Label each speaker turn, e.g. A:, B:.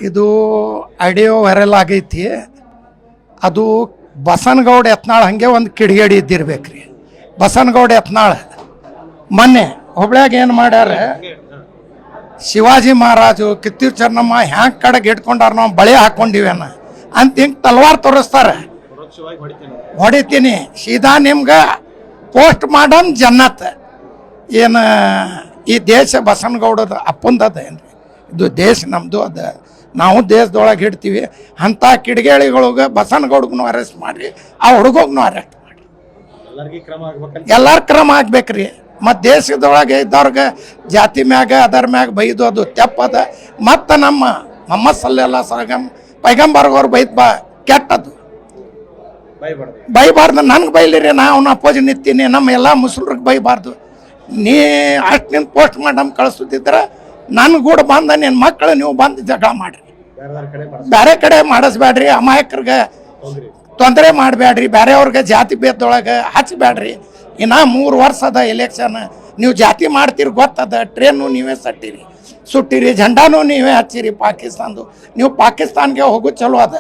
A: ಇದು audio viral ಆಗೈತಿ. ಅದು ಬಸನಗೌಡ ಯತ್ನಾಳ್ ಹಂಗೆ ಒಂದು ಕಿಡಿಗೇಡಿ ಇದ್ದಿರ್ಬೇಕ್ರಿ. ಬಸನಗೌಡ ಯತ್ನಾಳ್ ಮೊನ್ನೆ ಹುಬ್ಳ್ಯಾಗ ಏನು ಮಾಡ್ಯಾರ, ಶಿವಾಜಿ ಮಹಾರಾಜು ಕಿತ್ತೂರು ಚೆನ್ನಮ್ಮ ಹ್ಯಾಂಗೆ ಕಡೆಗೆ ಇಟ್ಕೊಂಡಾರ ನಾವು ಬಳೆ ಹಾಕ್ಕೊಂಡಿವೇನ ಅಂತ ಹಿಂಗೆ ತಲ್ವಾರ್ ತೋರಿಸ್ತಾರೆ. ಹೊಡಿತೀನಿ ಸೀದಾ ನಿಮ್ಗೆ ಪೋಸ್ಟ್ ಮಾಡಮ್ ಜನ್ನತ್. ಏನು ಈ ದೇಶ ಬಸನಗೌಡದ ಅಪ್ಪಂದದ ಏನ್ರಿ, ಇದು ದೇಶ ನಮ್ಮದು ಅದ, ನಾವು ದೇಶದೊಳಗೆ ಇಡ್ತೀವಿ. ಅಂಥ ಕಿಡಿಗೇಳಿಗಳಿಗೆ ಬಸನಗೌಡಗೂ ಅರೆಸ್ಟ್ ಮಾಡಿರಿ, ಆ ಹುಡುಗೋಗ್ನು ಅರೆಸ್ಟ್ ಮಾಡಿರಿ. ಎಲ್ಲರ ಕ್ರಮ ಆಗ್ಬೇಕ್ರಿ. ಮತ್ತು ದೇಶದೊಳಗೆ ಇದ್ದವ್ರಿಗೆ ಜಾತಿ ಮ್ಯಾಗ ಅದರ ಮ್ಯಾಗ ಬೈದು ಅದು ತೆಪ್ಪದ. ಮತ್ತು ನಮ್ಮ ಮೊಹಮ್ಮದ್ ಸಲ್ಲೆಲ್ಲಾ ಪೈಗಂಬರ್ಗವ್ರು ಬೈದ್ ಕೆಟ್ಟದ್ದು ಬೈಬಾರ್ದು. ನನಗೆ ಬೈಲಿರಿ, ನಾ ಅವನ ಅಪೋಜ್ ನಿಂತೀನಿ. ನಮ್ಮ ಎಲ್ಲ ಮುಸ್ಲಿಮ್ರಿಗೆ ಬೈಬಾರ್ದು. ನೀ ಅಷ್ಟು ನಿನ್ನ ಪೋಸ್ಟ್ ಮಾಡಿ ಕಳಿಸ್ತಿದ್ರೆ ನನ್ನ ಕೂಡ ಬಂದ ನಿನ್ನ ಮಕ್ಕಳು ನೀವು ಬಂದು ಜಗಳ ಮಾಡಿರಿ. ಬೇರೆ ಕಡೆ ಮಾಡಿಸ್ಬೇಡ್ರಿ, ಅಮಾಯಕರಿಗೆ ತೊಂದರೆ ಮಾಡಬೇಡ್ರಿ, ಬೇರೆಯವ್ರಿಗೆ ಜಾತಿ ಭೇದದೊಳಗೆ ಹಚ್ಚಬೇಡ್ರಿ. ಇನ್ನು 3 ವರ್ಷದ ಎಲೆಕ್ಷನ್, ನೀವು ಜಾತಿ ಮಾಡ್ತೀರಿ ಗೊತ್ತದ. ಟ್ರೇನು ನೀವೇ ಸುಟ್ಟಿರಿ, ಝಂಡಾನು ನೀವೇ ಹಚ್ಚಿರಿ ಪಾಕಿಸ್ತಾನದು. ನೀವು ಪಾಕಿಸ್ತಾನ್ಗೆ ಹೋಗೋ ಚಲೋ ಅದ.